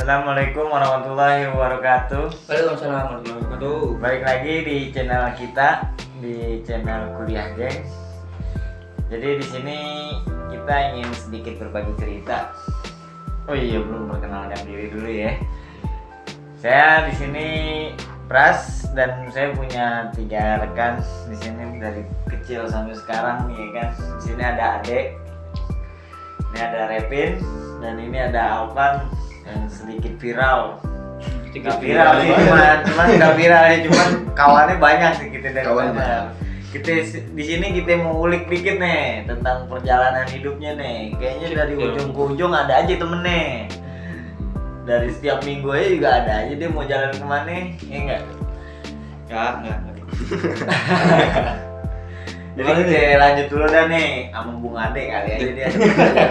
Assalamualaikum warahmatullahi wabarakatuh. Waalaikumsalam warahmatullahi wabarakatuh. Balik lagi di channel kita, di channel Kuliah Gengs. Jadi di sini kita ingin sedikit berbagi cerita. Oh iya, belum perkenalkan diri dulu ya. Saya di sini Pras dan saya punya 3 rekan di sini dari kecil sampai sekarang ya kan. Di sini ada Ade, ini ada Repin, dan ini ada Alvan yang sedikit viral. Nggak viral sih, cuman nggak viral ya, cuman kawannya banyak sih kita dari mana. Kita di sini kita mau ulik dikit nih tentang perjalanan hidupnya nih. Kayaknya dari ujung ke ujung ada aja temennya. Dari setiap minggu aja juga ada aja dia mau jalan kemana, ya enggak? Enggak. Jadi kita lanjut dulu dah nih sama Bung Ade kali aja dia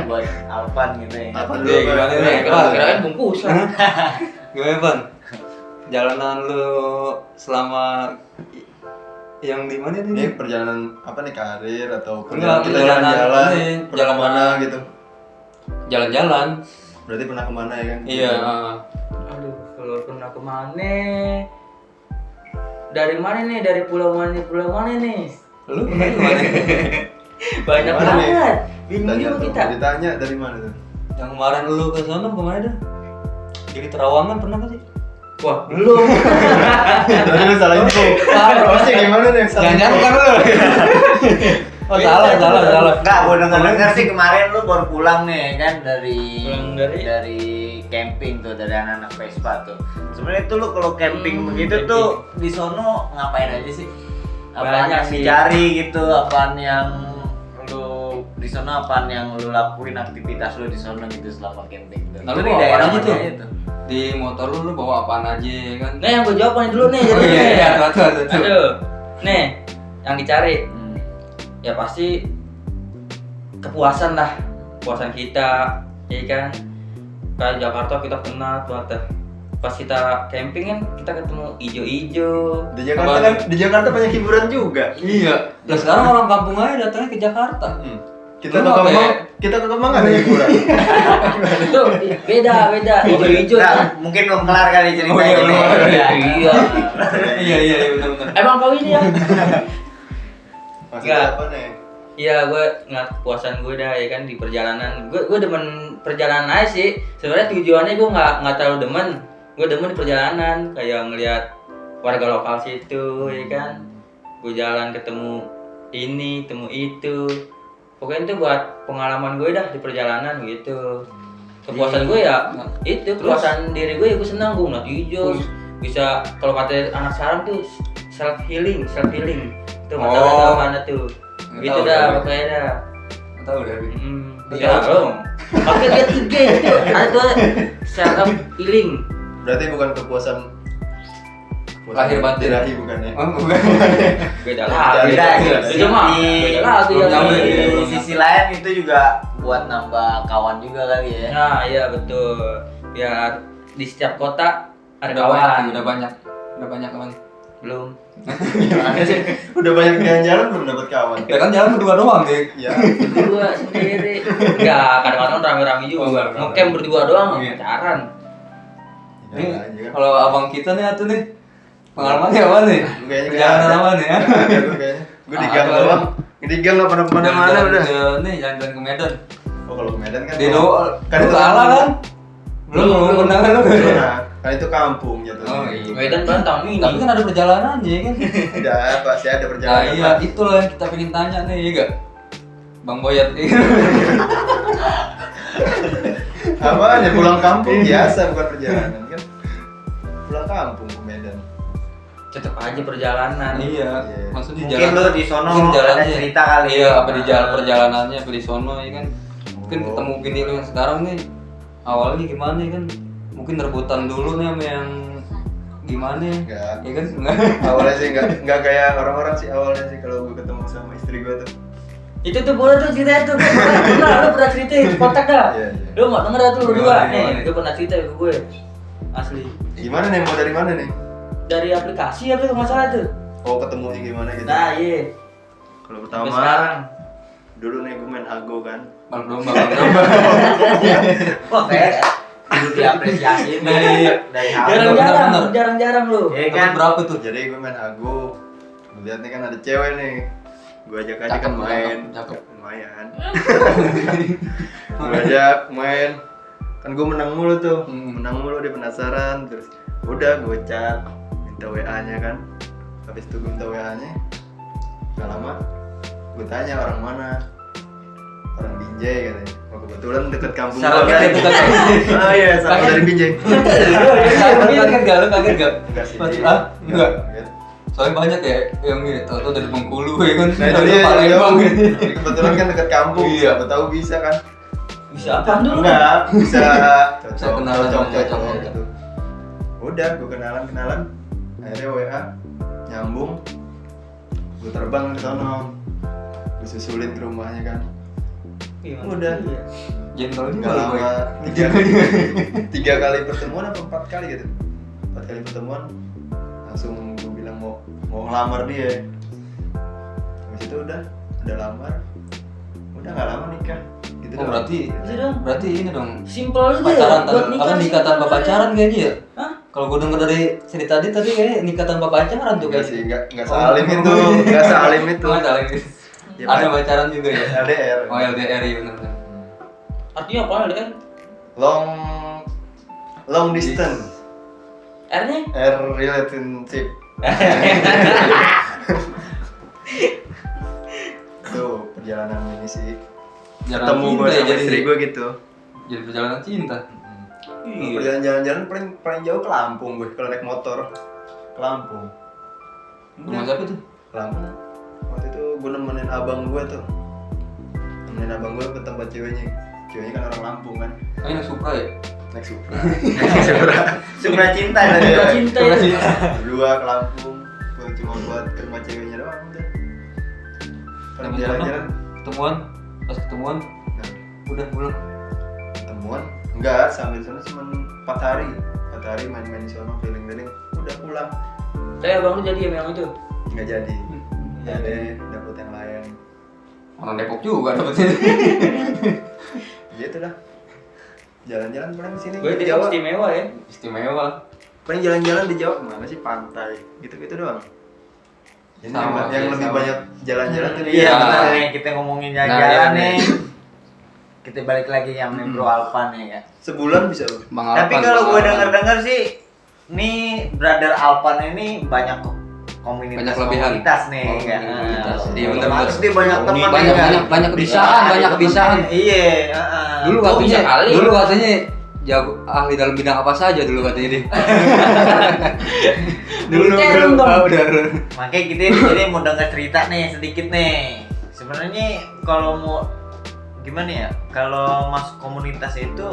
buat Alvan gitu ya. Apa dulu gimana nih? Kirain bungkusan. Gimana Bang? Jalanan lu selama yang di mana Ini nih? perjalanan apa nih, karir atau Enggak, kita perjalanan jalan-jalan, ini, pernah jalan kemana gitu? Jalan-jalan. Berarti pernah kemana ya kan? Iya. Aduh, kalau pernah kemana? Dari mana nih? Dari pulau mana nih? Lu pernah kemana? Banyak Mana nih? banget. Bingung Ditanya juga tuh, kita. ditanya dari mana tuh? Yang kemarin lu ke sana kemana dah? Jadi Terawangan pernah gak sih? Wah, belum. Tadi lu salah info. Pasti gimana nih yang salah? Jangan-jangan info? bukan lu. Oh salah. Enggak, gua denger sih kemarin lu baru pulang nih kan Pulang dari camping tuh, dari anak-anak Vespa tuh. Sebenarnya tuh lu kalau camping begitu camping. tuh di sono ngapain aja sih? Apaan Banyak yang sih. dicari gitu, apaan yang lu di sono, apaan yang lu lakuin aktivitas lu di sono gitu selama camping tuh. Lalu Itu di bawa daerah apaan aja mana tuh? aja tuh? Di motor lu bawa apaan aja ya kan? Nah, yang gue jawab dulu nih. Oh jadi nih. iya, tuh. Aduh. Nih, yang dicari Hmm. ya pasti kepuasan lah, kepuasan kita, ya kan. Kayak Jakarta kita penat banget. Pas kita camping kan kita ketemu ijo-ijo. Di Jakarta Apaan? kan, di Jakarta banyak hiburan juga. Iya. Nah sekarang orang kampung aja datangnya ke Jakarta. Kita Lu ke apa ya? Kemang, kita ke Kemang ada hiburan. Itu beda, ijo-ijo Nah, kan. mungkin belum kelar kali ceritanya. Oh, iya, belum kelar. Iya. Iya benar. Emang kau ini ya? Maksudnya Enggak. apa nih? Iya, gue ngeliat kepuasan gue dah ya kan di perjalanan. Gue demen perjalanan aja sih. Sebenarnya tujuannya gue nggak terlalu demen. Gue demen di perjalanan, kayak ngeliat warga lokal situ, ya kan. Gue jalan ketemu ini, ketemu itu. Pokoknya itu buat pengalaman gue dah di perjalanan gitu. Kepuasan gue ya itu, kepuasan diri gue ya gue senang gue ngeliat hijau. Bisa kalau kata anak sekarang tuh self healing. Tuh nggak tahu mana tuh. Nggak Gitu tahu, dah Bang. pokoknya dah. Nggak tahu deh. Ya belum. Pakai lihat IG itu ada tuh self healing. Berarti bukan kepuasan Lahir batin. birahi bukan ya? Oh bukan. Beda lah, Beda beda. sih. Itu mah Di- beda lagi belum ya. nyampe, Di belum sisi lain itu juga buat nambah kawan juga kali ya. Nah, iya betul. Biar di setiap kota ada Udah banyak, kawan. udah banyak teman. Belum. Gimana sih? Udah banyak jalan-jalan belum dapat kawan. Ya kan jalan berdua doang deh. Ya. Berdua sendiri. Enggak, kadang-kadang rame-rame Oh, juga. rame-rame. Ngecamp berdua doang, Iya. pacaran. Ini Jalan aja kan. kalau abang kita nih atuh nih pengalamannya apa nih? Lu kayaknya nggak Perjalanan ada. apa nih ya? Gue kayaknya. Gue di gang Ah, doang. Di gang nggak pernah kemana-mana udah. Nih jalan-jalan ke Medan. Oh kalau ke Medan kan. Di do kan lu itu kalah kan? Belum pernah kan lu? Nah, kan itu kampung jatuhnya. Oh, iya. Medan kan tahun ini. Tapi kan ada perjalanan aja kan? Tidak, pasti ada Nah perjalanan. iya itulah yang kita pengen tanya nih ya gak? Bang Boyat Apaan ya, pulang kampung biasa bukan perjalanan kan? Pulang kampung ke Medan. Tetep aja perjalanan. Iya, Iya. maksudnya Mungkin jalan lu di sono mungkin ada jalannya. cerita kali. Iya, apa di jalan perjalanannya apa di sono ya kan? Mungkin Oh. ketemu bini lu yang sekarang nih awalnya gimana ya kan? Mungkin rebutan dulu nih sama yang gimana Enggak. ya kan? Awalnya sih enggak kayak orang-orang sih awalnya sih kalau gue ketemu sama istri gue tuh. Itu tuh boleh tuh cerita itu. Pernah lu pernah cerita kontak dah. Iya, iya. Lu nggak denger tuh berdua Gimana, nih. gimana? Gue pernah cerita ke gue. Asli. Gimana nih, mau dari mana nih? Dari aplikasi apa tuh masalah tuh? Oh, ketemunya gimana gitu? Nah, iya. Kalau Sampai pertama sekarang. dulu nih gue main Hago kan. Bang domba, bang domba. Wah, kayak kudu diapresiasi Iya. dari Aldo. Bener. Jarang-jarang lu. Iya Dapat kan? berapa tuh? Jadi gue main Ago, lihat nih kan ada cewek nih, gue ajak aja kan main, Cakep. lumayan. Gue ajak main, kan gue menang mulu tuh, menang mulu dia penasaran, terus udah gue chat, minta WA-nya kan, habis itu gue minta WA-nya, gak lama, gue tanya orang mana, orang Binjai katanya. Oh, kebetulan deket kampung Salah gue kan. gitu kan. Oh iya, sama dari Binjai. Kaget gak? Lu kaget gak? Enggak sih. Ah? Enggak. Enggak. Soalnya banyak ya yang ini tau dari Bengkulu ya kan. Nah itu Dari dia Palembang yang gitu. jauh. Kebetulan kan dekat kampung, Iya. siapa tahu bisa kan. Bisa apa dulu? Enggak, bisa Bisa kenalan, cocok. gitu. Udah, gue kenalan, akhirnya WA nyambung, gue terbang ke sono, gue susulin ke rumahnya kan. Udah, Gentle juga nggak lu, Boy. lama, tiga kali pertemuan apa 4 kali gitu, 4 kali pertemuan, langsung gue bilang mau ngelamar dia. Habis itu udah lamar, udah nggak lama nikah. Gitu Oh doang. Bisa dong. berarti ini dong Simpel aja pacaran ya. Buat nikah. apa nikah tanpa pacaran kayaknya ya? Hah? Kalau gue denger dari cerita tadi kayaknya nikah tanpa pacaran tuh Enggak kayak sih, enggak sealim itu, enggak sealim itu. Cuma saling Ya, ada Pak. pacaran juga ya. LDR. Oh LDR ya benar-benar. Artinya apa LDR? Long distance, R-nya? air relationship. Tuh perjalanan ini sih. Jarang Ketemu cinta gue ya sama jadi istri gue gitu. jadi perjalanan cinta. Perjalanan jalan-jalan paling jauh ke Lampung gue kalau naik motor. Ke Lampung. Rumah siapa tuh? Ke Lampung. Waktu itu gue nemenin abang gue tuh. Nemenin abang gue ke tempat ceweknya. Ceweknya kan orang Lampung kan. Oh ini Supra ya? Naik Supra. Supra cinta Iya. tadi. Suka cinta ya. Berdua ke Lampung. Cuma buat ke rumah ceweknya doang udah. Kalau Habis jalan-jalan Ketemuan, pas ketemuan nah, udah pulang. ketemuan enggak sambil sana cuma 4 hari main-main di sana keliling-keliling udah pulang Tapi abang lu jadi yang itu. nggak jadi jadi dapet yang lain Orang Depok juga dapetnya. gitu dah jalan-jalan paling di sini Gue di di Jawa istimewa ya. Istimewa. paling jalan-jalan di Jawa kemana sih pantai gitu-gitu doang jadi Sama, yang iya, lebih sama. banyak jalan-jalan tuh Iya dia benar nih, kita ngomongin Nah, jalan-jalan iya, nih. Kita balik lagi yang main Bro Alpan ya. sebulan bisa loh Bang Tapi Alpan, kalau Bang gue Alpan. denger-denger sih, nih brother Alpan ini banyak komunitas Banyak kelebihan. komunitas nih, Oh, kan? komunitas. Iya, Otomatis benar-benar. dia banyak teman banyak kebiasaan, banyak kebiasaan. Iya. Dulu Kok bisa katanya, kali? dulu katanya jago ahli dalam bidang apa saja dulu katanya dia. dulu udah. Makanya kita di sini mau denger cerita nih sedikit nih. Sebenarnya kalau mau gimana ya? Kalau masuk komunitas itu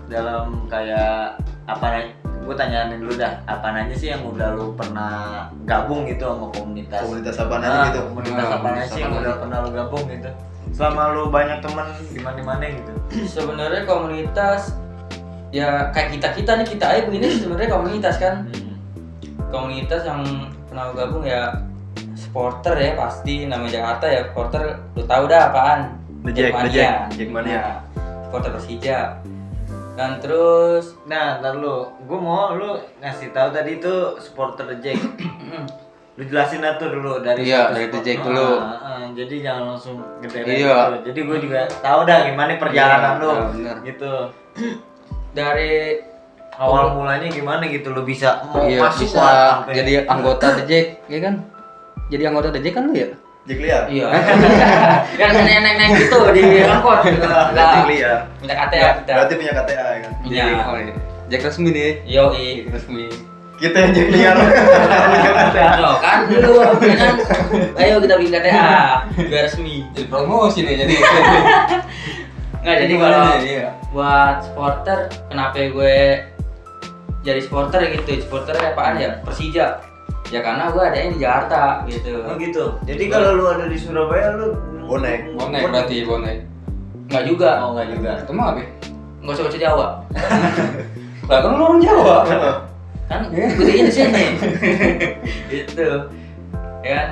dalam kayak apa? Gue tanyain dulu dah. Apa aja sih yang udah lu pernah gabung gitu sama komunitas? komunitas apa aja Nah, gitu komunitas apa aja sih yang apa udah aja. pernah lu gabung gitu? Selama lu banyak teman di mana-mana gitu. Sebenarnya komunitas ya kayak kita nih kita aja begini sebenarnya komunitas kan. Komunitas yang pernah gabung ya supporter ya pasti namanya Jakarta ya supporter lu tahu dah apaan. The Jackmania. Nah, supporter Persija. Dan terus Nah, ntar lu, gue mau lu ngasih tahu tadi itu supporter The Jack. Lu jelasin dah tuh dulu dari Iya, situ dari The sport- Jack dulu. Jadi jangan langsung gede Iya. gitu. Jadi gue juga tahu dah gimana perjalanan Iya, lu. benar. Gitu. dari Awal mulanya gimana gitu lu bisa mau Iya, masuk bisa lah sampai- jadi anggota The Jack, ya kan? Jadi anggota The Jack kan lu ya? Jack liar iya yang naik gitu di angkot Jack liar minta KTA kita berarti punya KTA ya kan punya Oh, iya. Jack resmi nih. yoi Jack resmi. kita yang Jack liar punya KTA Loh, kan dulu ya kan ayo kita bikin KTA biar resmi Jadi promosi nih jadi. nggak jadi Gimana kalau nih? Iya. buat supporter kenapa gue jadi supporter gitu supporter apaan ya Persija ya karena gue adanya di Jakarta gitu Oh gitu. Jadi kalau lu ada di Surabaya lu Bonek. Bonek berarti bonek. nggak juga Oh enggak juga. Itu mah apa? nggak usah baca Jawa Lah kan lu orang Jawa. kan gedein di sini itu ya kan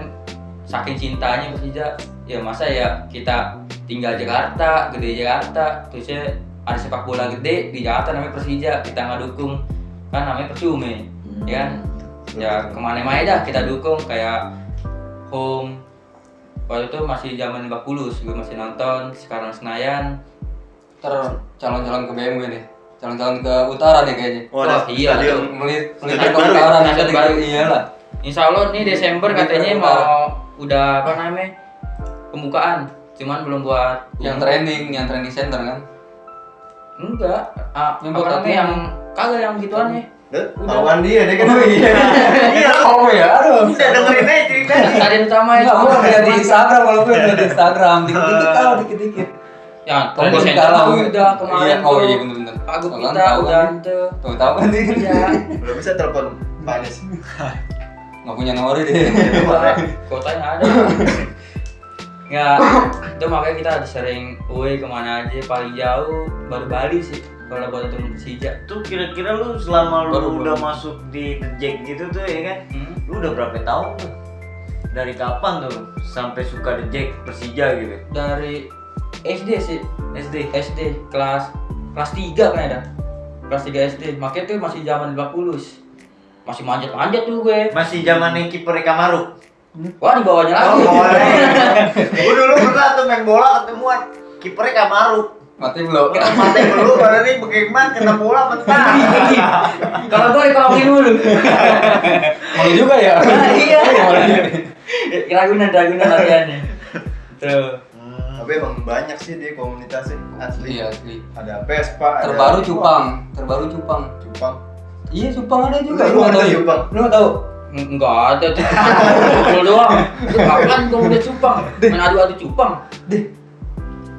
saking cintanya Persija ya masa ya kita tinggal Jakarta gede Jakarta terusnya ada sepak bola gede di Jakarta namanya Persija, kita nggak dukung kan namanya percuma ya kan. Ya kemana-mana dah kita dukung kayak home. Waktu itu masih zaman Lebak Bulus, gue masih nonton. Sekarang Senayan. Calon-calon ke BMW nih, calon-calon ke utara nih kayaknya. Wah, iya tuh. Melipir ke utara nih, baru. Iyalah. Insya Allah nih Desember katanya mau udah apa namanya pembukaan, cuman belum buat Yang training center kan? enggak. Yang Apa buat namanya latihan. yang kagak yang gituannya. Lawan dia kan. Iya, Oh ya, aduh. udah dengerin aja ceritanya. Stadion utama itu. Enggak, gua lihat di Instagram, kalau gue lihat di Instagram, dikit-dikit tahu dikit-dikit. Ya, Tombol training center kalah, mah udah kemarin. Iya, oh tuh. iya bener-bener. Pagu Tahu kita kan, tahu udah kan. ente. Tuh tahu kan dia? Iya. Belum bisa telepon Pak Anies. Nggak punya nomor dia. Kotanya ada. Ya, itu makanya kita sering away kemana aja, paling jauh baru Bali sih kalau buat nonton Persija. Tuh kira-kira lu selama Baru- lu udah masuk di The Jack gitu tuh ya kan, lu udah berapa tahun tuh? Dari kapan tuh sampai suka The Jack Persija gitu? Dari SD sih, SD. kelas 3 kan ada. Kelas 3 SD. Makanya tuh masih zaman Lebak Bulus. Masih manjat-manjat tuh gue. Masih zamannya kiper Kamaru. Wah, di bawahnya lagi. Gue dulu pernah tuh main bola ketemuan kipernya Kamaru. Mati belum? Kita mati dulu, baru nih bagaimana kena bola mentah. Kalau gue dikolongin dulu. Mau juga ya? Iya. Ragunan latihannya. Tuh. Tapi emang banyak sih di komunitasnya asli. Iya, asli. Ada Vespa, ada Terbaru Cupang. Cupang. Iya, Cupang ada juga. Lu Lu nggak ada tahu? Cupang? Lu nggak tahu? Enggak ada tuh. Cuma doang. Itu kapan kamu udah cupang? Main adu-adu cupang.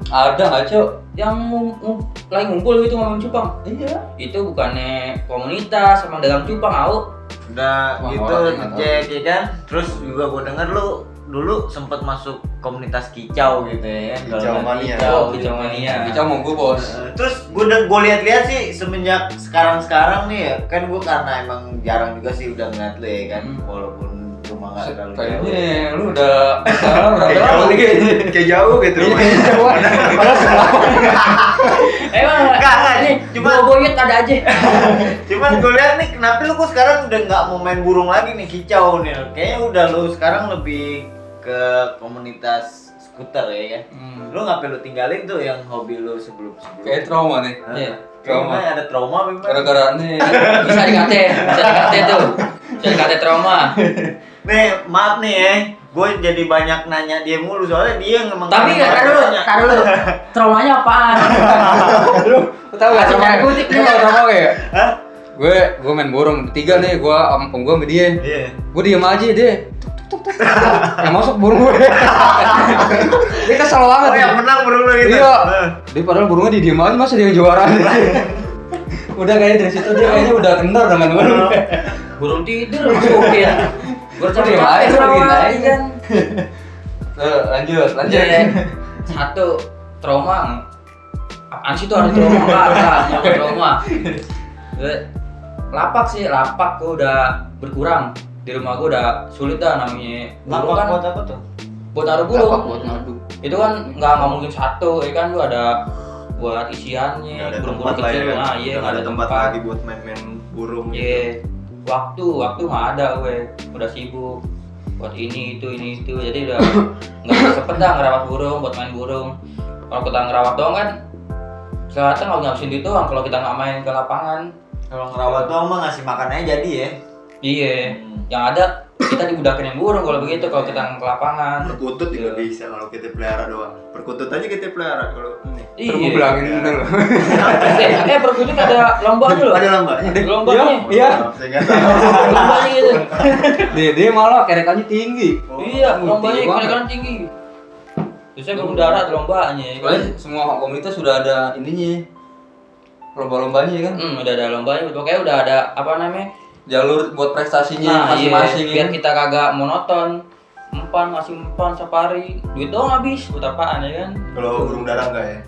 Ada nggak, Cok? Yang lagi ngumpul gitu ngomong cupang. Iya. Itu bukannya komunitas sama dagang cupang, au. Udah Wah, gitu orang The nggak Jack ya kan. Terus juga gue denger lu dulu sempat masuk komunitas kicau gitu ya kan. Kicau mania. Kicau mania. Kita mau gue bos. Terus gue lihat-lihat sih semenjak sekarang nih ya kan, gue karena emang jarang juga sih udah ngeliat lu ya kan, walaupun rumah nggak terlalu jauh. Kayaknya lu udah sekarang Kayak berapa jauh lama nih kayaknya? kayak jauh gitu. Padahal sebelah. Emang Nggak, nih cuma gue inget ada aja. cuman gue lihat nih kenapa lu kok sekarang udah nggak mau main burung lagi nih kicau nih, kayaknya udah lu sekarang lebih ke komunitas skuter ya kan. Lu ngapain lu tinggalin tuh yang hobi lu sebelum Kayak trauma nih. Iya. Trauma. Trauma ada trauma bagaimana? Gara-gara nih. Bisa dikate tuh. Bisa dikate trauma. Nih maaf nih ya, gue jadi banyak nanya dia mulu soalnya dia yang emang. Tapi banyak nanya. tar dulu. Traumanya apaan? Lu tahu nggak trauma? Jangan kutip Lu nih. tahu trauma ya? Hah? Gue main burung bertiga nih, gue sama dia. Iya. Gue diem aja dia. Yang masuk burung gue. Dia kesel banget. Oh yang menang burung lu gitu. Iya. Dia padahal burungnya di diem aja, masa dia yang juara. Udah kayaknya dari situ dia kayaknya udah kendor dengan burung. Burung tidur masukin. Gue Diem aja, begini aja. Lanjut. Satu trauma. Apaan sih tuh ada trauma? Enggak trauma. Lapak gue udah berkurang. Di rumah gue udah sulit dah namanya. Burung kan Buat apa tuh? buat naruh burung. Lapak buat ngadu. Itu kan nggak mungkin satu, ya kan lu ada buat isiannya, Nggak ada burung-burung tempat lah kecil. ya. Nah, iya nggak ada tempat. lagi buat main-main burung. Iya. Waktu nggak ada gue, udah sibuk buat ini itu, jadi udah nggak bisa sempet dah ngerawat burung, buat main burung. Kalau kita ngerawat doang kan, kelihatan nggak ngabisin duit doang kalau kita nggak main ke lapangan. Kalau ngerawat doang mah ngasih makan aja jadi ya. Iya, yang ada kita dibudakin burung kalau begitu kalau kita ke lapangan. Perkutut juga bisa kalau kita pelihara doang. Perkutut aja kita pelihara kalau ini. Gue bilangin bener loh. Perkutut ada lombanya loh. Ada lambanya. Lombanya. Iya. Saya nggak tahu. Lombanya gitu. Dia malah kerekannya tinggi. Iya, lombanya Tinggi banget. kan tinggi. Biasanya burung dara ada lombanya. Soalnya semua komunitas sudah ada ininya. Lomba-lombanya kan. Udah ada lombanya, pokoknya udah ada apa namanya? Jalur buat prestasinya masing-masing. Biar kita kagak monoton. Ngasih umpan safari, duit doang habis, buat apaan ya kan? Kalau burung dara enggak ya?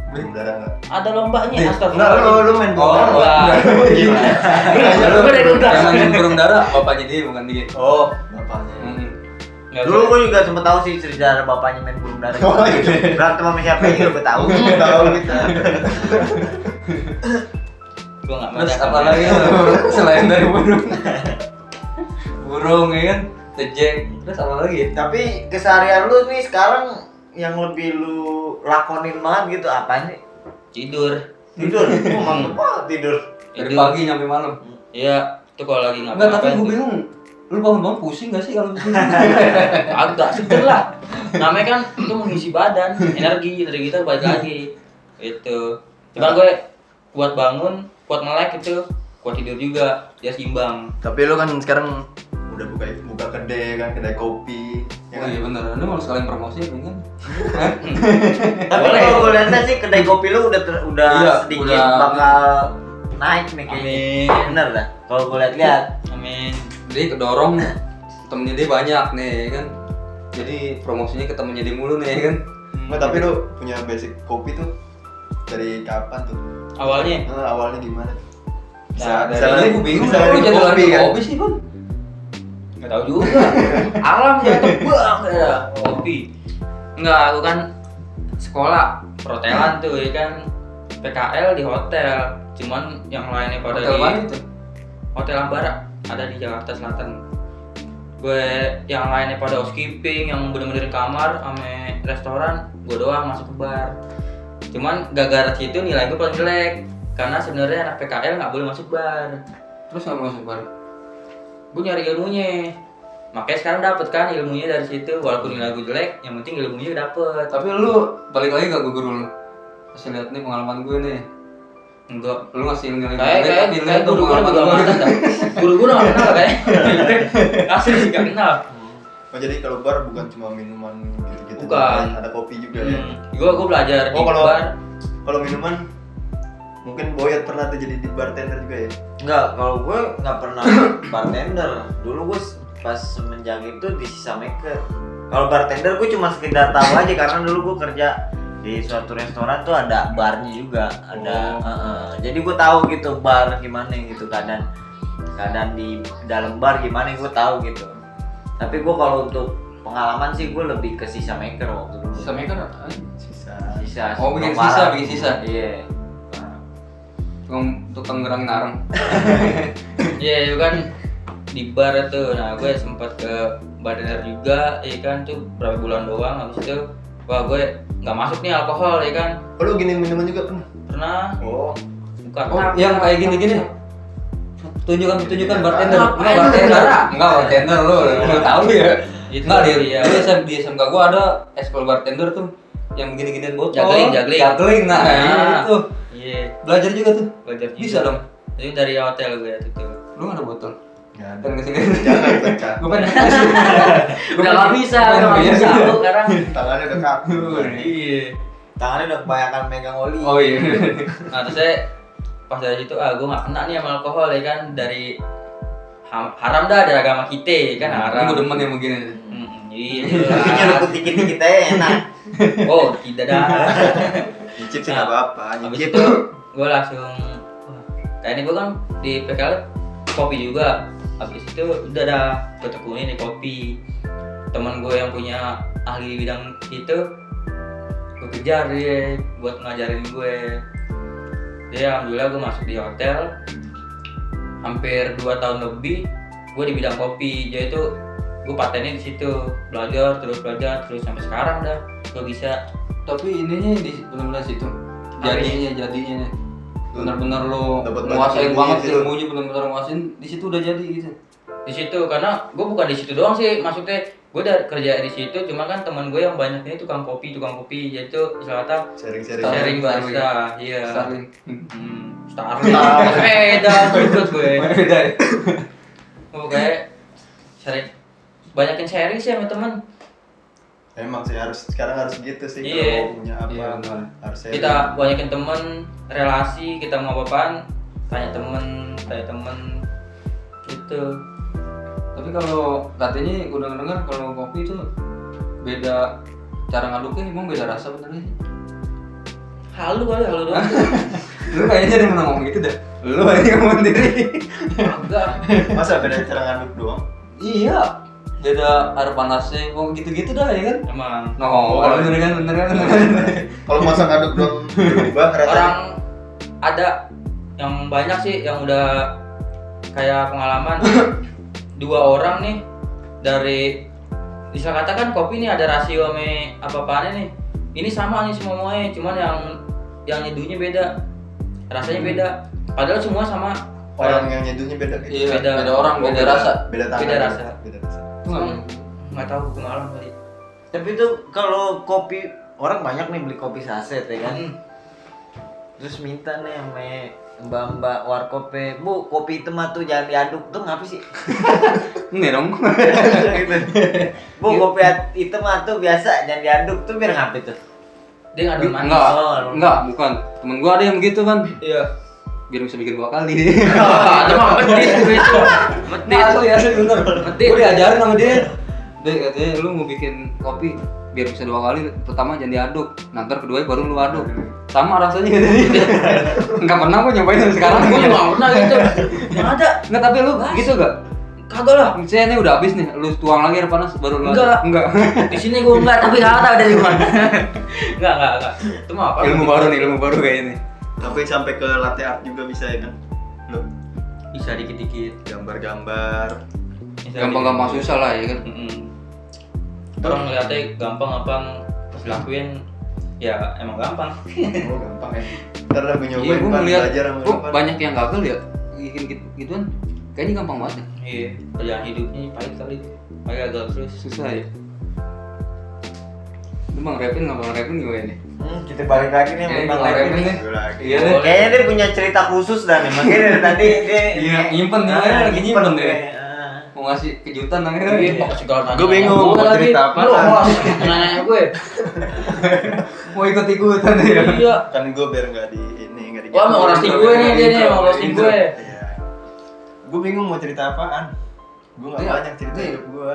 Burung dara enggak? Ada lombanya, Enggak, astagfirullah. lu main Oh, bola. enggak. Gila. Gua dari udah. Yang main burung dara bapaknya dia bukan dia. Oh, bapaknya. Ya Dulu gue juga sempet tahu sih sejarah bapaknya main burung dara. Oh, iya. Berantem sama siapa juga gue tahu. Tahu kita. Gua enggak Terus apa lagi selain dari burung? Burung ya kan, tejek. Terus apa lagi? Tapi keseharian lu nih sekarang yang lebih lu lakonin banget gitu apa sih? Tidur. Tidur. Oh, mantep banget tidur. Dari pagi sampai malam. Iya, itu kalau lagi Enggak, ngapa-ngapain. tapi gue tuh. bingung. Lu bangun-bangun pusing gak sih kalau pusing? Agak seger lah. Namanya kan itu mengisi badan, energi kita balik lagi. Itu. Cuman gue kuat bangun, kuat melek itu, kuat tidur juga, dia seimbang. Tapi lu kan sekarang udah buka kedai kopi. Oh iya bener, ini malah sekalian promosi kan? Tapi Boleh. kalau gue lihat sih kedai kopi lu udah Iya, sedikit udah. bakal naik nih kayaknya. Amin. Bener dah. Kalau gue lihat. Amin. Jadi kedorong temennya dia banyak nih kan. Jadi promosinya ke temennya dia mulu nih kan. Nggak, tapi lu punya basic kopi tuh dari kapan tuh? Awalnya Awalnya gimana? Nah, Dari gue bingung, bisa lu dari jadi lari kopi ke kan? kopi sih Bang? nggak tahu juga. Alam sih tebak ya kopi. Enggak, aku kan sekolah perhotelan tuh ya kan. PKL di hotel. Cuman yang lainnya pada Hotel di mana itu? Hotel Ambara ada di Jakarta Selatan. Gue yang lainnya pada housekeeping, yang bener-bener di kamar sama restoran, gue doang masuk ke bar. Cuman gara-gara situ nilai gue paling jelek karena sebenarnya anak PKL nggak boleh masuk bar. Terus nggak masuk bar? Gue nyari ilmunya, makanya sekarang dapet kan ilmunya dari situ. Walaupun nilai gue jelek, yang penting ilmunya dapet. Tapi lu balik lagi gak ke guru lu? Kasih lihat nih pengalaman gue nih. Enggak. Lu ngasih nilai Kayak guru gue lebih gampang dah. Guru gue nggak kenal kayak. Asli sih nggak kenal. Oh jadi kalau bar bukan cuma minuman gitu-gitu. Bukan. Ada kopi juga ya. Gue belajar Oh, di kalau- bar. Kalau minuman mungkin Boyat pernah tuh jadi di bartender juga ya. Enggak, kalau gue nggak pernah bartender. Dulu gue pas semenjak itu di sisa maker. Kalau bartender gue cuma sekedar tahu aja karena dulu gue kerja di suatu restoran tuh ada barnya juga, ada. Jadi gue tahu gitu bar gimana gitu keadaan di dalam bar gimana gue tahu gitu. Tapi gue kalau untuk pengalaman sih gue lebih ke sisa maker waktu dulu. Bisa maker Sisa. Oh, bikin barang. sisa. Iya. tukang gerangin arang. Iya, itu kan di bar tuh. Nah, gue sempat ke bartender juga, ya kan tuh berapa bulan doang. Habis itu, wah gue nggak masuk nih alkohol, ya kan. Oh lu gini minuman juga pernah? Pernah. Oh. Bukan. Oh, yang kayak gini-gini. Tunjukkan bartender. Apa? Enggak bartender lu. Lu tahu ya? Itu Enggak dia. di SMK gua ada eskul bartender tuh yang gini-ginian botol. Juggling. Nah, itu. Iya, Belajar juga tuh. belajar juga. Bisa dong. Itu dari hotel gue itu tuh. Lu nggak ada botol? Nggak ada. Kan kesini. Jangan pecah. Gua pengen. Udah nggak bisa, pengen udah nggak biar. bisa lu sekarang. Tangannya udah kaku. Iya. Tangannya udah kebanyakan megang oli. Oh iya. Nah terus saya pas dari situ gue nggak kena nih sama alkohol ya kan, dari haram dah dari agama kita kan, haram. Gua demen yang begini. Iya. Tapi nyeruput dikit-dikit aja enak. Oh tidak dah. Nyicip sih nggak apa-apa. Habis Nyicip itu gue langsung wah, kayak ini gue kan di PKL kopi juga. Habis itu udah dah ketekunin di kopi. Teman gue yang punya ahli bidang itu gue kejar dia buat ngajarin gue. Dia alhamdulillah gue masuk di hotel hampir 2 tahun lebih. Gue di bidang kopi, jadi itu gue patennya di situ, belajar terus sampai sekarang dah gue bisa. Tapi ininya di benar-benar situ. Jadinya benar-benar lo Dapat nguasain banyak banget ilmunya ilmunya, benar-benar nguasain di situ udah jadi gitu. Di situ karena gue bukan di situ doang sih, maksudnya gue udah kerja di situ, cuma kan teman gue yang banyaknya tukang kopi, jadi itu istilah kata sharing-sharing. sharing barista, iya. Starling. Starling, beda terus gue. Beda ya. Pokoknya sharing, banyakin sharing sih sama teman. Emang sih sekarang harus gitu sih. Iya. Kalau punya apa Iya, benar. harus sharing. Kita banyakin teman, relasi, kita mau apa-apaan, tanya temen gitu. Tapi kalau katanya udah dengar kalau kopi itu beda cara ngaduknya, emang beda rasa benernya. Halu doang. Lu kayaknya ada yang ngomong gitu dah. Lu aja ngomong sendiri. Agak. Masa beda cara ngaduk doang? Iya. beda air panasnya, mau gitu-gitu dah ya kan? Emang. No, kalau bener kan. Kalau masak ngaduk dong berubah rasanya. Orang ada yang banyak sih yang udah kayak pengalaman 2 orang nih dari bisa katakan kopi nih ada rasio sama apa-apanya nih. Ini sama nih semuanya, cuman yang nyeduhnya beda. Rasanya beda. Padahal semua sama Orang yang nyeduhnya beda gitu. Iya, Beda. beda orang, beda rasa. Beda tangan. Beda rasa. Beda rasa. Nggak tahu pengalaman kali. Tapi itu kalau kopi orang banyak nih beli kopi saset ya kan. Terus minta nih sama mbak-mbak warkope, Bu, kopi hitam tuh jangan diaduk tuh ngapa sih? Ini dong. Gitu. Bu, kopi hitam tuh biasa jangan diaduk tuh biar ngapa tuh? Dia nggak ada manis. Enggak, bukan. Temen gua ada yang begitu kan. Iya. Biar bisa bikin 2 kali. Itu mah medit itu. Medit. Asli bener. Medit. Gua diajarin sama dia. Dia katanya lu mau bikin kopi biar bisa 2 kali, pertama jangan diaduk, nanti kedua baru lu aduk. Sama rasanya gitu. Enggak pernah gua nyobain sampai sekarang. Gue juga nggak pernah gitu. Yang ada. Enggak, tapi lu gitu enggak? Kagak lah. Misalnya ini udah habis nih, lu tuang lagi air panas baru lu Enggak. aduk. Enggak. Di sini gue enggak, tapi nggak tahu dari mana. Enggak. Itu mah apa? Ilmu baru nih, ilmu baru kayak ini. Tapi sampai ke latte art juga bisa ya kan? Loh, Bisa dikit-dikit. gambar-gambar. Gampang-gampang susah lah ya kan. Orang ngeliatnya gampang pas dilakuin ya emang gampang. Oh, gampang ya. Ntar lah gue Iya, nyobain gua Pan, ngeliat belajar sama kok lu, Pan. banyak yang gagal ya bikin gituan. Kayaknya gampang banget ya. Iya, perjalanan hidupnya pahit kali. Makanya gagal terus. Susah ya. Lu Bang Repin nggak Bang Repin gimana nih? Kita balik lagi nih sama Bang Repin nih. Gue lagi. Iya deh. Kayaknya dia punya cerita khusus dah nih, makanya dari tadi dia Iya, nyimpen nih, lagi nyimpen deh. Mau ngasih kejutan namanya. Iya, kok segala nanya. Gua bingung, Gua mau lagi. cerita apaan? Lu mau nanya gue. Mau ikut-ikutan ya. Iya. Kan gue biar nggak di ini nggak di. Wah, mau roasting gue nih dia nih, mau roasting gue. Iya. Gue bingung mau cerita apaan. Gue nggak Iya. banyak cerita Iya. hidup gue.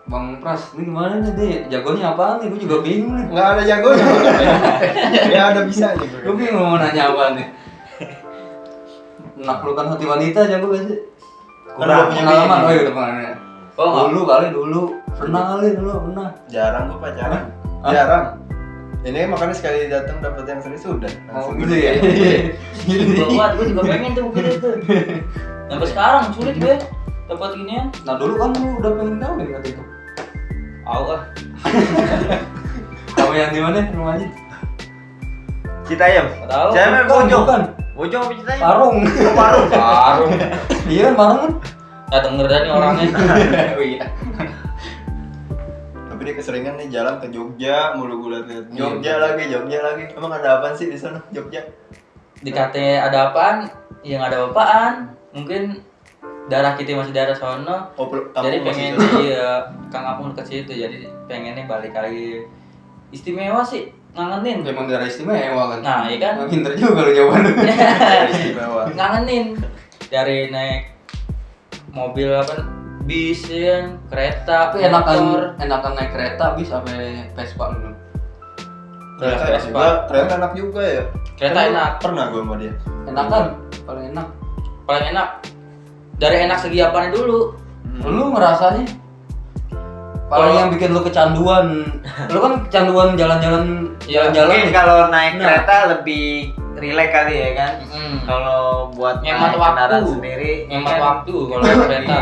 Bang Pras, ini gimana nih deh? Jagonya apaan nih? Gue juga bingung nih. Nggak ada jagonya. Ya ada bisa aja Gue gue. bingung mau nanya apaan nih. Menaklukkan hati wanita jago gak sih? Kan udah punya pengalaman, bini. oh iya udah pengalaman. Oh, nggak. Dulu. Pernah kali dulu, pernah. Jarang gue pacaran. Hah? Jarang. Ini makanya sekali datang dapat yang serius udah. Oh Langsung gitu gue ya. Buat gue juga pengen tuh begitu tuh. Sampai sekarang sulit gue dapat ginian. Nah dulu kan lu udah pengen kawin waktu itu. Au ah. Kamu yang di mana rumahnya? Citayam. Nggak tahu. Citayam Bojong. Bukan. Bojong apa Citayam? Parung. Parung. Iya kan Parung kan? Nggak denger dah nih orangnya. Oh iya. Tapi dia keseringan nih jalan ke Jogja, mulu gue liat Iya, Jogja lagi. Emang ada apaan sih di sana Jogja? Dikatanya ada apaan? Ya nggak ada apaan. Mungkin darah kita masih darah sono. Oh, Jadi kamu masih pengen jalan. iya, Kang Apung dekat situ. Jadi pengennya balik lagi. Istimewa sih, ngangenin. Emang daerah istimewa kan? Nah, iya kan? Pinter juga lu jawaban. Istimewa. Ngangenin dari naik mobil apa bis ya, kereta, Tapi motor. enakan naik kereta bis sampai Vespa dulu. Kereta enak Vespa. juga, kereta enak juga ya. Kereta Kan enak. Pernah gue sama dia. Enakan, paling enak. Paling enak dari enak segi apanya dulu. Lu ngerasanya paling Kalau- yang bikin lu kecanduan. Lu kan kecanduan jalan-jalan Iya, jalan-jalan. Mungkin nih. kalau naik Nah. kereta lebih rileks kali ya kan. Kalau buat Ngemat naik kendaraan waktu. sendiri, Ngemat kan waktu kalau naik kereta.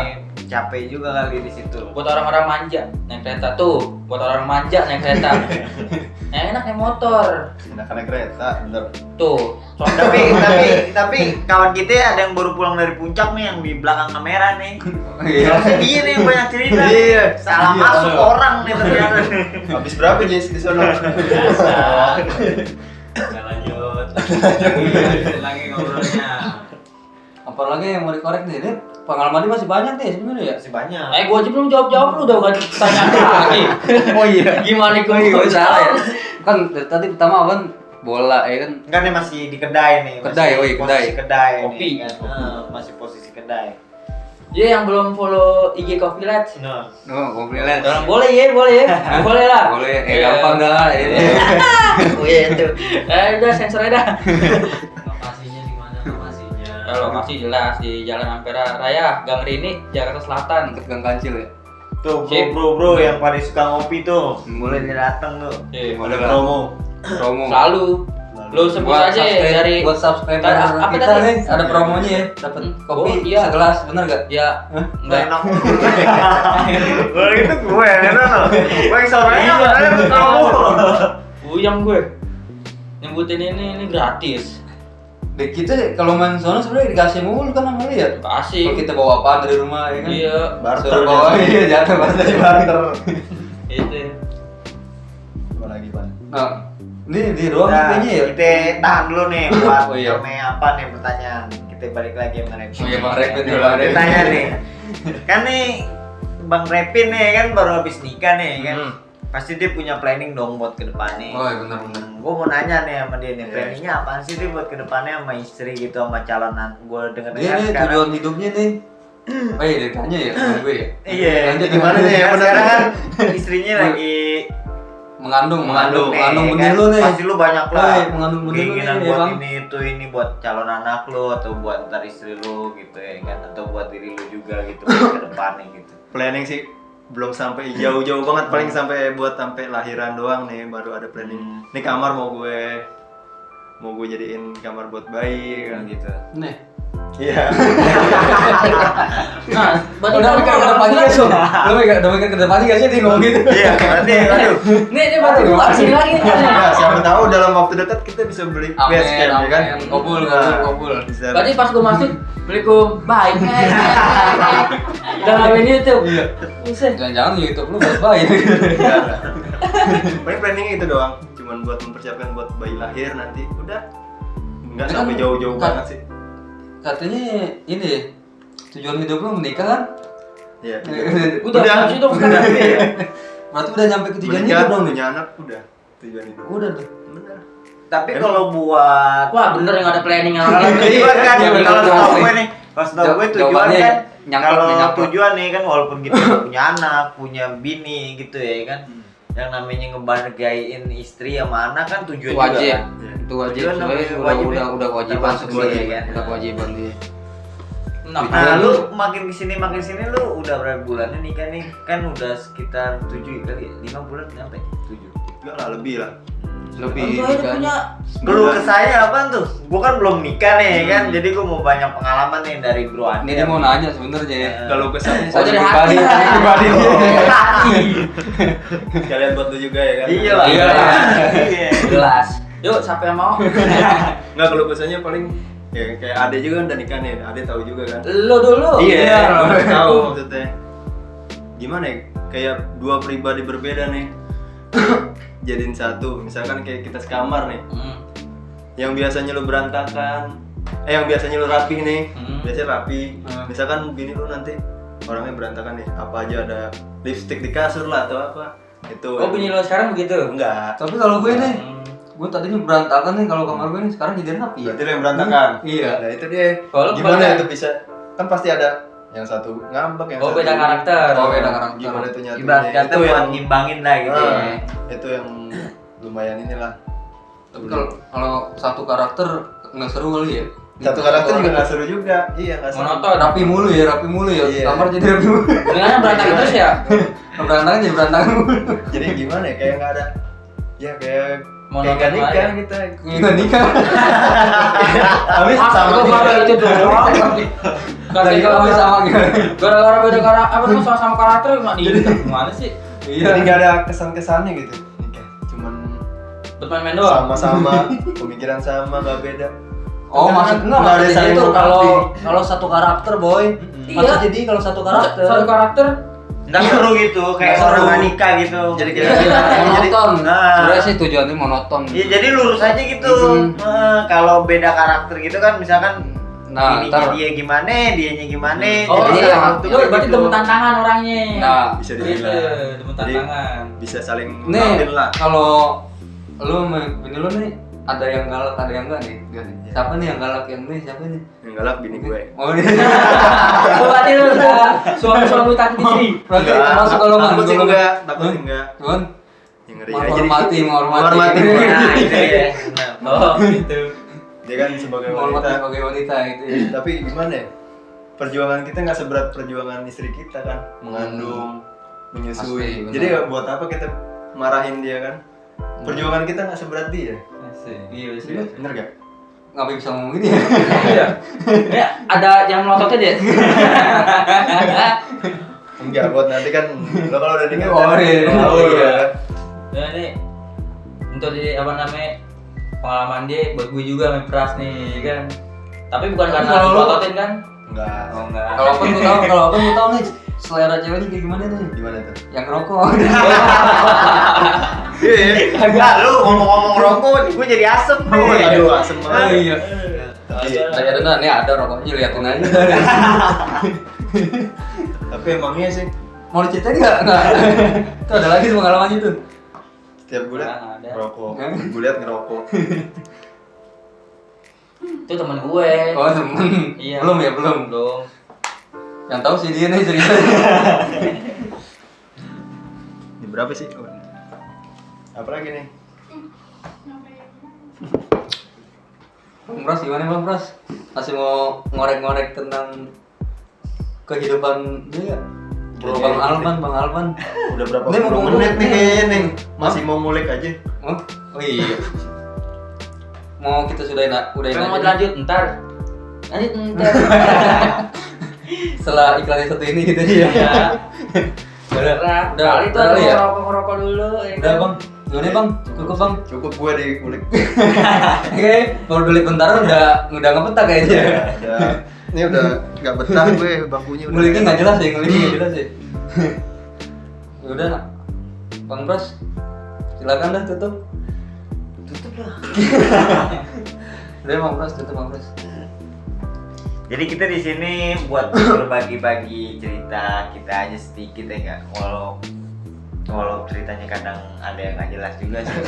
capek juga kali di situ. Buat orang-orang manja naik kereta tuh, buat orang manja naik kereta. Yang enak naik motor. Enak naik kereta, bener. Tuh. tapi kawan kita ada yang baru pulang dari puncak nih yang di belakang kamera nih. Iya. Harusnya dia nih yang banyak cerita. Iya. Salah Iya, masuk bener. orang nih ternyata. Habis berapa Jess di sana? Nggak lanjut. Lagi ngobrolnya. Apalagi yang mau dikorek nih, dia pengalaman dia masih banyak deh sebenarnya ya. Masih banyak. Gua aja belum jawab-jawab lu udah gak tanya lagi. Oh iya. Gimana Oh iya, salah ya. Kan dari tadi pertama kan bola ya kan. Kan ini masih di kedai nih. Kedai, masih oh iya, kedai. Posisi kedai Kopi. nih kan. Masih posisi kedai. Dia yang belum follow IG Coffee Let's. Nah, Oh, komplimen. Boleh ya, boleh lah. Boleh, Iya. gampang dah ini. Oh iya itu. Udah sensor aja dah. lokasinya di mana lokasinya? Lokasi jelas di Jalan Ampera Raya, Gang Rini, Jakarta Selatan. Deket Gang Kancil ya. Tuh Sip. bro yang pada suka ngopi tuh, mulai datang tuh. Ada promo. Selalu. Lu sebut aja dari buat subscriber apa kita tadi? nih ada promonya ya, dapat kopi Oh, iya. segelas, bener gak? Ya, enggak. Enak. Kalau gitu gue yang enak loh. Gue yang saudaranya ada promo. Buyang gue. Nyebutin ini gratis. Dek kita kalau main sono sebenarnya dikasih mulu kan sama lu ya. Kasih. Kalau kita bawa apaan dari rumah ya kan? Iya. Barter. Suruh bawa iya jatuh barter. Itu. Apa lagi, Pan? Nah, ini doang Nah, kayaknya ya. kita tahan dulu nih buat Oh, iya. rame apa nih pertanyaan. Kita balik lagi sama Repin. Oh iya, Bang Repin nih, Nih, Bang Repin. Tanya nih. Kan nih Bang Repin nih kan baru habis nikah nih kan. Pasti dia punya planning dong buat kedepannya. Oh iya benar. Gue mau nanya nih sama dia nih, Iya. planningnya apaan sih dia buat kedepannya sama istri gitu, sama calonan. Gue denger Dia nih tujuan hidupnya nih. Oh iya, dia tanya ya sama gue ya. Iya, Lanjut gimana nih? Kan Bener. sekarang kan istrinya lagi mengandung nih, benih kan? lu nih. Pasti lu banyak lah. Woy, mengandung benih lu keinginan nih, buat Bang. ini buat calon anak lu atau buat ntar istri lu gitu ya kan, atau buat diri lu juga gitu buat kedepannya gitu. Planning sih belum sampai jauh-jauh banget, paling sampai buat sampai lahiran doang nih baru ada planning. Ini kamar mau gue jadiin kamar buat bayi kan gitu. Nih. Iya. Nah, Udah mikir ke depannya gak sih? Udah mikir ke depannya gak sih dia ngomong gitu? Iya, berarti aduh. Nih baru gua sini lagi. Nah, siapa tahu dalam waktu dekat kita bisa beli base camp ya kan. Kabul. Bisa. Berarti pas gua masuk, Assalamualaikum, baik. Udah ngapain YouTube? Iya. Buset. Jangan-jangan YouTube lu buat bayi. Enggak. Paling planning itu doang, cuman buat mempersiapkan buat bayi lahir nanti. Udah. Enggak Ini sampai kan jauh-jauh banget sih. Katanya ini tujuan hidup lu menikah kan? Iya. Udah, habis itu Udah. Berarti udah nyampe ke tujuan Menikah, hidup dong nih. punya anak udah tujuan hidup. Udah tuh. Bener. Tapi kalau buat Wah, bener yang ada planning yang tujuan kan, Iya, bener, kalau bener. setahu gue nih, kalau setahu gue tujuan Jawabannya kan, nyangkut, kalau nyangkut. tujuan nih kan walaupun kita udah punya anak, punya bini gitu ya kan, yang namanya ngebahagiain istri sama anak kan tujuan juga Wajib. kan. Itu wajib. Tujuan Soalnya namanya wajibnya. udah kewajiban Termasuk sebenarnya dia, kan? Udah kewajiban dia. Nah, Nah, lu makin kesini lu udah berapa bulannya nikah nih? Kan udah sekitar 7 kali, 5 bulan sampai 7. Enggak lah, lebih lah. Lebih Lu aja kan. punya Keluh ke saya apaan tuh? Gua kan belum nikah nih kan, jadi gua mau banyak pengalaman nih dari Bro Andi. Ini dia mau nanya sebenarnya ya. Kalau kesan Oh, dari hati. pribadi sekalian buat lu juga ya kan. Iya lah. Iya lah. Iya. Jelas. Yuk, siapa yang mau? Enggak, kalau kesannya paling ya kayak Ade juga kan udah nikah nih. Ade tahu juga kan. Lu dulu. Iya, lu tahu maksudnya. Gimana ya? Kayak dua pribadi berbeda nih. Jadiin satu. Misalkan kayak kita sekamar nih. Yang biasanya lu berantakan, yang biasanya lu rapi nih. Biasanya rapi. Misalkan bini lu nanti orangnya berantakan nih. Apa aja ada lipstick di kasur lah atau apa. Itu. Oh, bini lo sekarang begitu? Enggak. Tapi kalau gue nih, gue tadinya berantakan nih kalau kamar gue nih, sekarang jadi rapi. Berarti lu yang berantakan. Iya. Nah, itu dia. Kalau lu Gimana beda. itu bisa? Kan pasti ada yang satu ngambek, yang Oh, satu beda karakter. Oh, beda karakter. Gimana itu nyatunya? Ibarat kata Itu buat yang ngimbangin lah gitu ya. itu yang lumayan inilah. Tapi kalau satu karakter nggak seru kali ya. Satu karakter juga nggak seru juga. Iya, nggak seru. Monoton. Rapi mulu ya. Iya. Kamar jadi rapi mulu. Dengan berantakan terus ya? Berantakan jadi berantakan mulu. Jadi gimana ya? Kayak nggak ada. Ya kayak Monoton nggak nikah aja. kita. Nggak nikah. Habis Ah, sama gua baru itu tuh. Tadi kalau habis sama gimana? Gara-gara beda karakter, apa tuh sama karakter nggak di gimana sih? Jadi Iya. nggak ada kesan-kesannya gitu nikah. Cuman Buat main-main doang. sama-sama, pemikiran sama, nggak beda. Oh, maksud enggak Nggak ada maksudnya saling itu melengkapi. kalau satu karakter, boy. Iya. Maksud jadi kalau satu karakter. Satu karakter. Nggak seru gitu, kayak Nggak orang seru. nikah gitu. Jadi Iya, kayak monoton. Nah. Sebenarnya sih tujuannya monoton. Iya, jadi lurus aja gitu. Kalau beda karakter gitu kan, misalkan Nah, ininya ntar dia gimana, dianya gimana. Oh, jadi iya. sama tuh Lu kayak berarti gitu. demen tantangan orangnya. Nah, bisa Gitu, dibilang. demen Jadi, tantangan. bisa saling nih ngambil lah. kalau lu sama bini lu nih ada yang galak ada yang enggak nih? Siapa nih yang galak yang ini siapa nih? Yang galak bini gue. Oh ini. Oh, berarti lu udah suami-suami takdir. Berarti Enggak, termasuk golongan takut sih golongan. enggak, takut sih Hah? enggak. Cuman Yang ngeri aja. menghormati. Menghormati. Nah, itu ya. Nah, Oh, gitu. Dia kan sebagai Menghormati wanita. sebagai wanita gitu ya. Tapi gimana ya? Perjuangan kita nggak seberat perjuangan istri kita kan. Mengandung, menyusui. Pasti, Jadi benar. buat apa kita marahin dia kan? Perjuangan kita nggak seberat dia. Iya sih. Bener gak? Ngapain bisa ngomong gini ya? Iya. Ya, ada yang melototnya deh. Enggak, buat nanti kan lo kalau udah nikah Oh, kan, iya. tahu Iya. ya kan? Ya ini untuk di apa namanya pengalaman dia buat gue juga main peras nih kan. Tapi bukan karena Kalau lu- melototin kan? Enggak. Oh enggak. Kalau pun gue tahu nih selera ceweknya kayak gimana nih? Gimana tuh? Yang rokok. Iya. Enggak, lu ngomong-ngomong rokok, gue jadi asem nih. Aduh, asem banget. Iya. Saya dengar nih ada rokoknya, liatin aja. Tapi emangnya sih Mau diceritain nggak? Itu ada lagi pengalamannya tuh. setiap gue liat Nah, ada. ngerokok, Hah? gue liat ngerokok. Itu temen gue. Oh temen. Iya. Belum ya belum. Belum. Yang tahu sih dia nih cerita. Ini berapa sih? Apa lagi nih? Bang Pras gimana Bang Pras? Masih mau ngorek-ngorek tentang kehidupan dia nggak? Bro Bang Alvan. Udah berapa Ini mau puluh menit nih ngomong. kayaknya nih. Masih mau ngulik aja. Oh, oh iya. Mau kita sudahin udahin Kan mau aja. lanjut ntar. Lanjut ntar. Setelah iklan yang satu ini gitu ya. Iya. Udah, Udah, kali itu udah ada ya. ngerokok dulu ya Udah kan? Bang. Gimana Bang? Cukup Bang. Cukup gue di ngulik. Oke, baru beli bentar udah ngepetak kayaknya. Udah. Ini udah nggak betah gue bangkunya udah. Nguliknya nggak jelas ya, nguliknya nggak jelas ya. Ya udah, nak. Bang Pras, silakan dah tutup. Tutup lah. Udah Bang Pras, tutup Bang Pras. Jadi kita di sini buat berbagi-bagi cerita kita aja sedikit ya nggak, walau ceritanya kadang ada yang nggak jelas juga sih.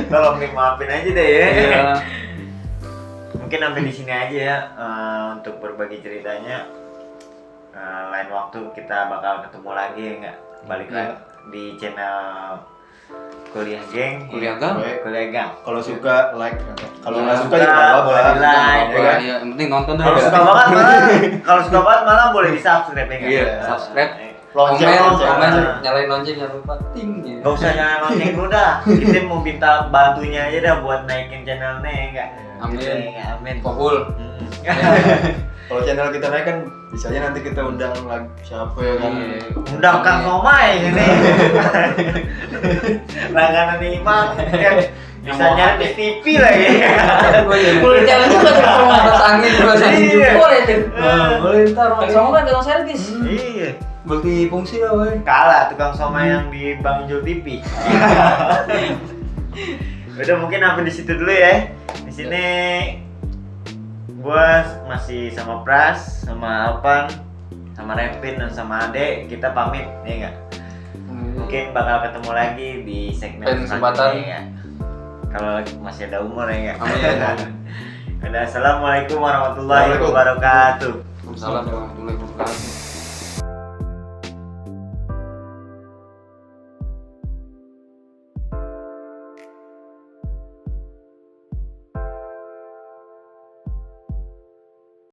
Tolong dimaafin aja deh ya. Iya. Mungkin sampai di sini aja ya untuk berbagi ceritanya. Lain waktu kita bakal ketemu lagi ya nggak, balik Iya. lagi di channel Kuliah Geng. Kuliah Gang. Kuliah Gang. Kalau suka like, kalau nggak Iya. suka juga nggak apa-apa. Boleh di like, Ya kan? Iya, yang penting nonton dah. Kalau ya. suka banget malah, kalau suka banget malah boleh di subscribe ya nggak? Iya, subscribe. Lonceng, Komen, lonceng. nyalain lonceng jangan lupa. Ting. Ya. Gak usah nyalain lonceng dulu dah. Kita mau minta bantunya aja dah buat naikin channelnya ya enggak? Amin. Amin. Popul. Kalau channel kita naik kan bisa aja nanti kita undang lagi siapa ya kan. Undang Kang Somai ini. Langganan Imam kan bisa nyari di TV lagi. Boleh jalan juga tuh kalau nggak Atas angin, atas angin Iya. juga. boleh tuh. Boleh ntar. Kang Songo kan tukang servis. Iya. Multi fungsi lah, woy. Kalah tukang somai yang di Bang Jul TV. Udah mungkin sampai di situ dulu ya. Di sini gua masih sama Pras, sama Alvan, sama Rempin dan sama Ade. Kita pamit ya enggak? Mungkin bakal ketemu lagi di segmen Lain selanjutnya kesempatan. ya. Kalau masih ada umur ya enggak? Amin. Udah, assalamualaikum warahmatullahi wabarakatuh. Waalaikumsalam warahmatullahi wabarakatuh.